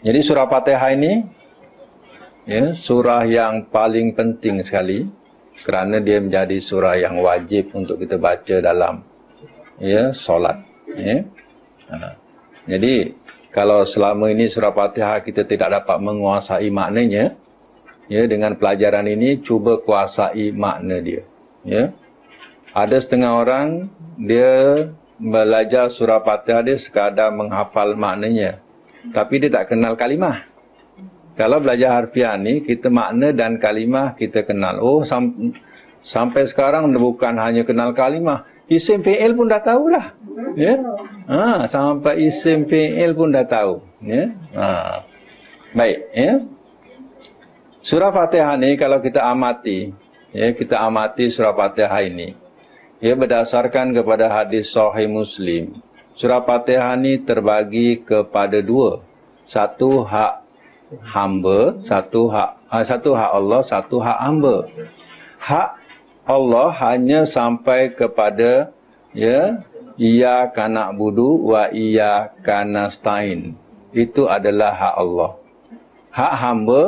Jadi surah Fatihah ini ya, surah yang paling penting sekali kerana dia menjadi surah yang wajib untuk kita baca dalam ya solat. Ya. Jadi kalau selama ini surah Fatihah kita tidak dapat menguasai maknanya, ya, dengan pelajaran ini cuba kuasai makna dia. Ya. Ada setengah orang dia belajar surah Fatihah dia sekadar menghafal maknanya, tapi dia tak kenal kalimah. Kalau belajar harfiah ni, kita makna dan kalimah kita kenal. Oh, sampai sekarang bukan hanya kenal kalimah, isim fi'il pun dah tahu lah. Ya? Sampai isim fi'il pun dah tahu. Ya? Baik. Ya? Surah Fatihah ni kalau kita amati, ya, kita amati surah Fatihah ini, ya, berdasarkan kepada hadis Sahih Muslim. Surah Fatihah ni terbagi kepada dua. Satu hak hamba, satu hak Allah, satu hak hamba. Hak Allah hanya sampai kepada ya iyyaka na'budu wa iyyaka nasta'in. Itu adalah hak Allah. Hak hamba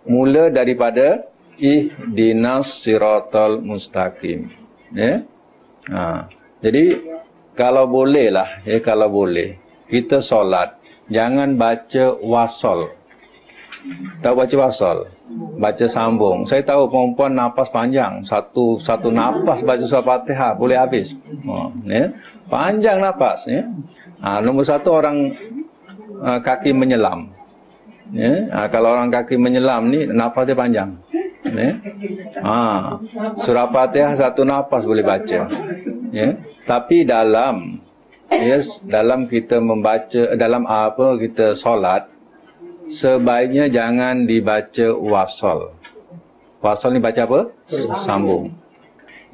mula daripada ihdinas siratal mustaqim. Ya. Jadi kalau boleh lah, ya, kalau boleh kita solat jangan baca wasol. Tahu baca wasol? Baca sambung. Saya tahu perempuan nafas panjang. Satu nafas baca surah Fatihah boleh habis. Ya. Panjang nafas. Ya. Nombor satu, orang kaki menyelam. Ya. Kalau orang kaki menyelam ni nafas dia panjang. Ya. Surah Fatihah satu nafas boleh baca. Ya. Tapi dalam kita membaca, dalam apa kita solat, sebaiknya jangan dibaca wasol. Wasol ni baca apa? Sambung.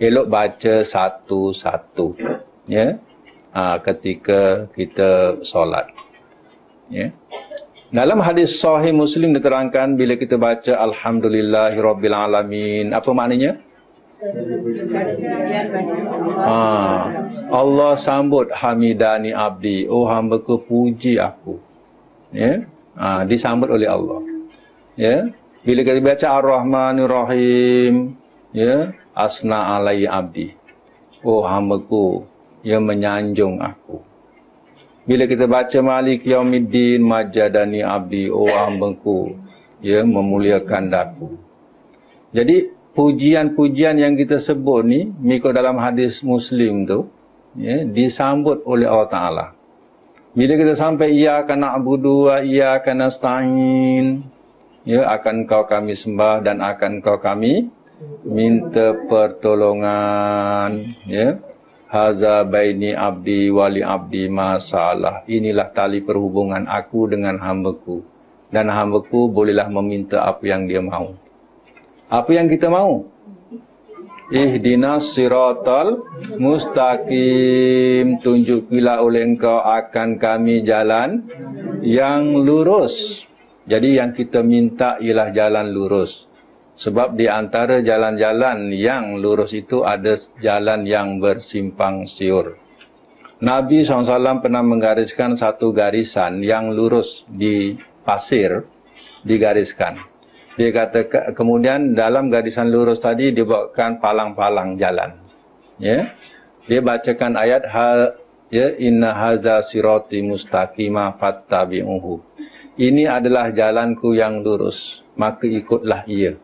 Elok baca satu-satu. Ya. Ketika kita solat. Ya. Dalam hadis Sahih Muslim diterangkan bila kita baca Alhamdulillahirabbil alamin, apa maknanya? Allah sambut hamidani abdi, oh hamba-Ku puji aku. Ya. Disambut oleh Allah. Ya. Bila kita baca Ar-Rahmanir Rahim, ya, asna alai abdi, oh hamba-Ku yang menyanjung aku. Bila kita baca Malik Yaumiddin, majadani abdi, oh hamba-Ku ya memuliakan daku. Jadi pujian-pujian yang kita sebut ni mengikut dalam hadis Muslim tu, ya, disambut oleh Allah Taala. Bila kita sampai iyyaka na'budu wa iyyaka nasta'in, ya, akan Kau kami sembah dan akan Kau kami minta pertolongan, ya. Haza baini abdi wali abdi masalah. Inilah tali perhubungan aku dengan hamba-Ku, dan hamba-Ku bolehlah meminta apa yang dia mahu. Apa yang kita mahu? Ihdinas siratal mustaqim, tunjukilah oleh Engkau akan kami jalan yang lurus. Jadi yang kita minta ialah jalan lurus. Sebab di antara jalan-jalan yang lurus itu ada jalan yang bersimpang siur. Nabi SAW pernah menggariskan satu garisan yang lurus di pasir, digariskan. Dia kata, kemudian dalam garisan lurus tadi dibuatkan palang-palang jalan. Ya. Dia bacakan ayat ya, inna hadza sirati mustaqima fattabi'uhu. Ini adalah jalanku yang lurus, maka ikutlah ia.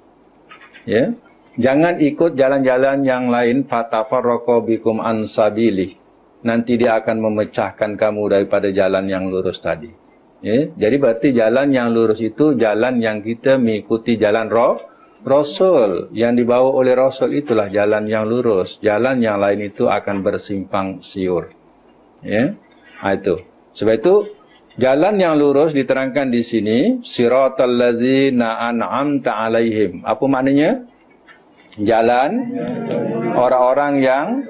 Ya. Jangan ikut jalan-jalan yang lain, fatafarraqa bikum an sabili. Nanti dia akan memecahkan kamu daripada jalan yang lurus tadi. Ya, jadi berarti jalan yang lurus itu jalan yang kita mengikuti jalan Rasul. Yang dibawa oleh Rasul itulah jalan yang lurus. Jalan yang lain itu akan bersimpang siur. Ya, itu. Sebab itu jalan yang lurus diterangkan di sini, siratal ladzina an'amta alaihim. Apa maknanya? Jalan orang-orang yang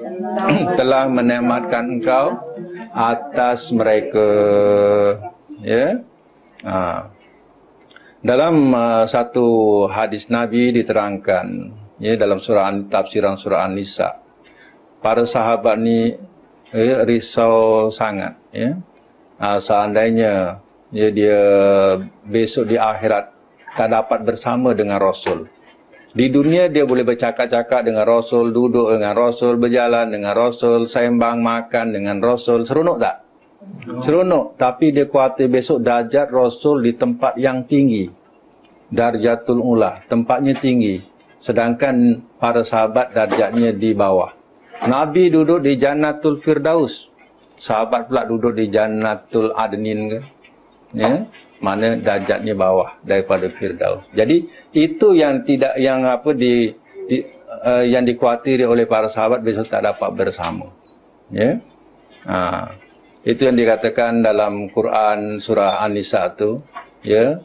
telah menikmatkan Engkau atas mereka. Ya. Dalam satu hadis Nabi diterangkan, ya, dalam tafsiran surah An-Nisa, para sahabat ni risau sangat, ya. Seandainya Ya, dia besok di akhirat tak dapat bersama dengan Rasul. Di dunia dia boleh bercakap-cakap dengan Rasul, duduk dengan Rasul, berjalan dengan Rasul, sembang makan dengan Rasul. Seronok tak? Seronok. Tapi dia khawatir besok darjat Rasul di tempat yang tinggi. Darjatul Ula, tempatnya tinggi. Sedangkan para sahabat darjatnya di bawah. Nabi duduk di Jannatul Firdaus. Sahabat pula duduk di Jannatul Adnin ke? Ya, mana darjatnya bawah daripada Firdaus. Jadi itu yang tidak yang yang dikhawatiri oleh para sahabat besok tak dapat bersama. Ya. Itu yang dikatakan dalam Quran surah An-Nisa tu, ya.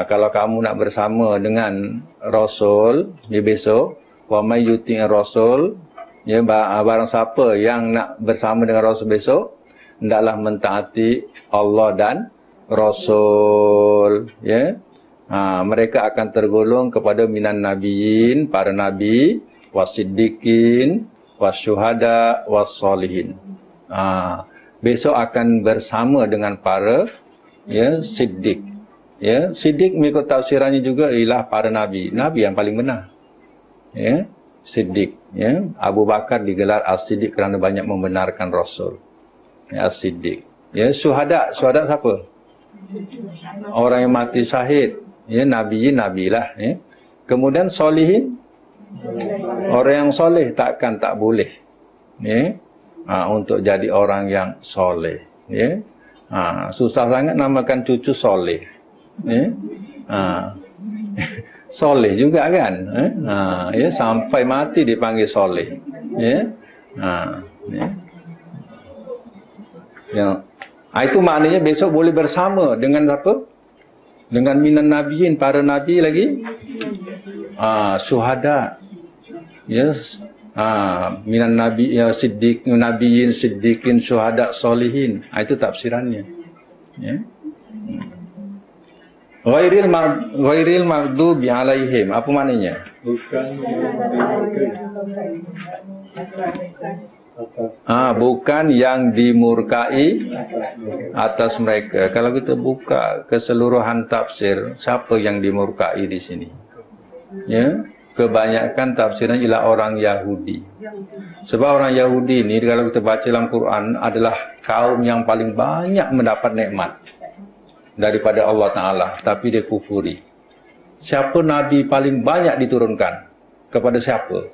Kalau kamu nak bersama dengan Rasul di besok, wa may yuti' Rasul, ya, barang siapa yang nak bersama dengan Rasul besok, hendaklah mentaati Allah dan Rasul, ya. Mereka akan tergolong kepada minan nabiyyin, para nabi, wasiddiqin, wasyuhada, wassolihin. Besok akan bersama dengan para, ya, siddiq. Ya, siddiq mengikut tafsirannya juga ialah para nabi. Nabi yang paling benar. Ya, siddiq, ya. Abu Bakar digelar as-siddiq kerana banyak membenarkan Rasul. Ya, as-siddiq. Ya, syuhada, syuhada siapa? Orang yang mati syahid, ya, nabilah, ya. Kemudian solihin, orang yang soleh tak boleh, ya, untuk jadi orang yang soleh, ya. Susah sangat namakan cucu soleh, ya. Soleh juga kan, ya, sampai mati dipanggil soleh, ya. Ya. Itu maknanya besok boleh bersama dengan apa? Dengan minan nabiyin, para nabi lagi. Syuhada. Yes. Minan nabi, ya, siddiq, nabiyin, siddiqin, syuhada, solihin. Itu tafsirannya. Ya. Ghairil maghdubi alaihim. Apa maknanya? Bukan yang dimurkai atas mereka. Kalau kita buka keseluruhan tafsir, siapa yang dimurkai di sini? Ya, kebanyakan tafsirnya ialah orang Yahudi. Sebab orang Yahudi ini kalau kita baca dalam Quran adalah kaum yang paling banyak mendapat nikmat daripada Allah Ta'ala, tapi dia kufuri. Siapa Nabi paling banyak diturunkan? Kepada siapa?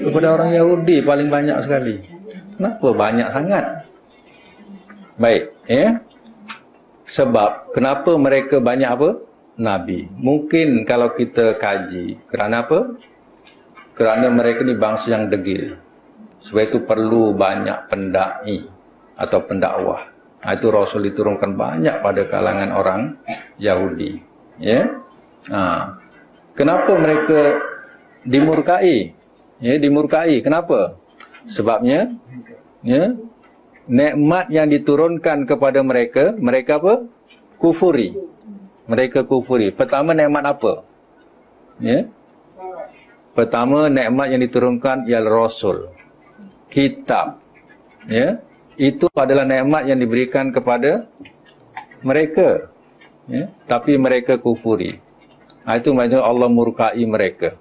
Kepada orang Yahudi paling banyak sekali. Kenapa banyak sangat? Baik, ya. Sebab kenapa mereka banyak apa? Nabi. Mungkin kalau kita kaji, kerana apa? Kerana mereka ni bangsa yang degil. Sebab itu perlu banyak pendai atau pendakwah. Itu Rasul diturunkan banyak pada kalangan orang Yahudi. Ya. Kenapa mereka dimurkai? Ya, dimurkai. Kenapa? Sebabnya, ya, nikmat yang diturunkan kepada mereka, mereka apa? Kufuri. Mereka kufuri. Pertama, nikmat apa? Ya. Pertama, nikmat yang diturunkan ialah Rasul, kitab. Ya. Itu adalah nikmat yang diberikan kepada mereka. Ya. Tapi mereka kufuri. Itu maksudnya Allah murkai mereka.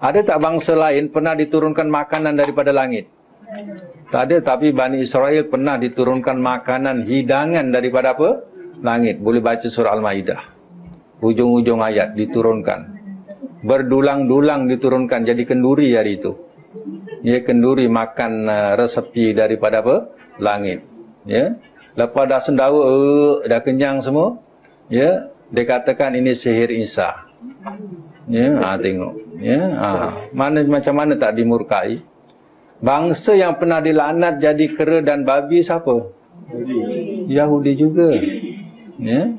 Ada tak bangsa lain pernah diturunkan makanan daripada langit? Tak ada, tapi Bani Israel pernah diturunkan makanan, hidangan daripada apa? Langit. Boleh baca surah Al-Ma'idah. Hujung-hujung ayat diturunkan. Berdulang-dulang diturunkan jadi kenduri hari itu. Ya, kenduri makan resepi daripada apa? Langit. Ya. Lepas dah sendawa, dah kenyang semua, ya, dia katakan ini sihir Isa. Ya, tengok. Ya, macam mana tak dimurkai? Bangsa yang pernah dilaknat jadi kera dan babi siapa? Yahudi juga. Ya.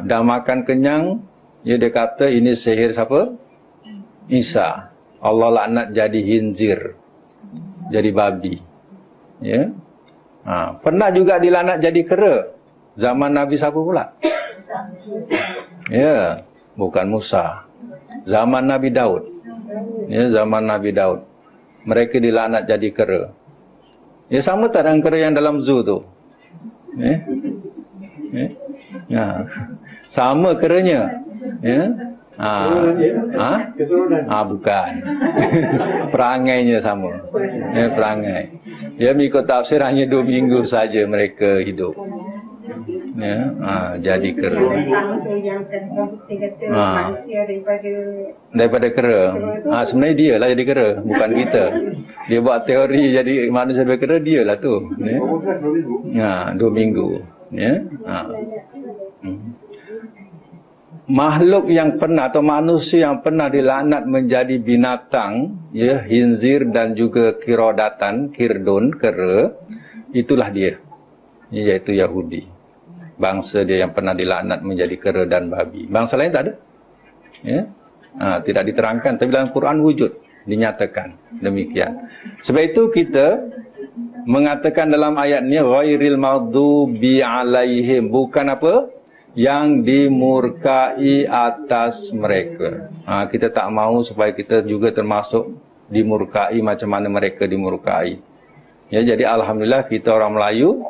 Dah makan kenyang, ya, dia kata ini sihir siapa? Isa. Allah laknat jadi khinzir, jadi babi. Ya. Pernah juga dilaknat jadi kera. Zaman Nabi siapa pula? Ya, bukan Musa. Zaman Nabi Daud. Ya, zaman Nabi Daud. Mereka dilaknat jadi kera. Ya, sama tak dengan kera yang dalam zoo tu? Ya. Sama keranya. Ya. Bukan. Perangainya sama. Ya, perangai. Dia mengikut tafsir hanya 2 minggu saja mereka hidup. Ya, jadi kera. Daripada kera. Sebenarnya dia lah jadi kera, bukan kita. Dia buat teori jadi manusia daripada kera, dia lah tu. Ya. 2 minggu. Ya. Makhluk yang pernah atau manusia yang pernah dilaknat menjadi binatang, ya, khinzir dan juga kirodatan, kirdun, kera, itulah dia, iaitu Yahudi. Bangsa dia yang pernah dilaknat menjadi kera dan babi. Bangsa lain tak ada, ya, tidak diterangkan, tapi dalam Quran wujud, dinyatakan demikian. Sebab itu kita mengatakan dalam ayat ni ghairil maghdubi alaihim, bukan apa? Yang dimurkai atas mereka. Kita tak mahu supaya kita juga termasuk dimurkai macam mana mereka dimurkai. Ya, jadi alhamdulillah kita orang Melayu,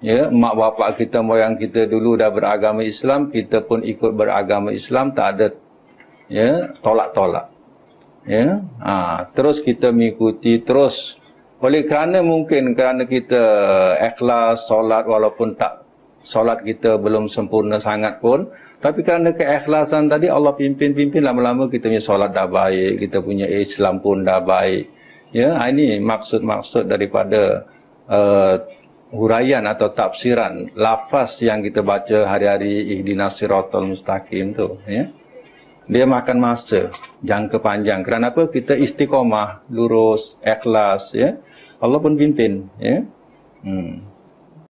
ya, mak bapak kita, moyang kita dulu dah beragama Islam, kita pun ikut beragama Islam, tak ada, ya, tolak-tolak. Ya, terus kita mengikuti terus. Oleh kerana mungkin kerana kita ikhlas solat, walaupun tak solat kita belum sempurna sangat pun, tapi kerana keikhlasan tadi Allah pimpin lama-lama kita punya solat dah baik, kita punya Islam pun dah baik. Ya, ini maksud-maksud daripada huraian atau tafsiran lafaz yang kita baca hari-hari ihdinas siratal mustaqim tu, ya. Dia makan masa jangka panjang. Kerana apa? Kita istiqamah, lurus, ikhlas, ya. Allah pun pimpin, ya.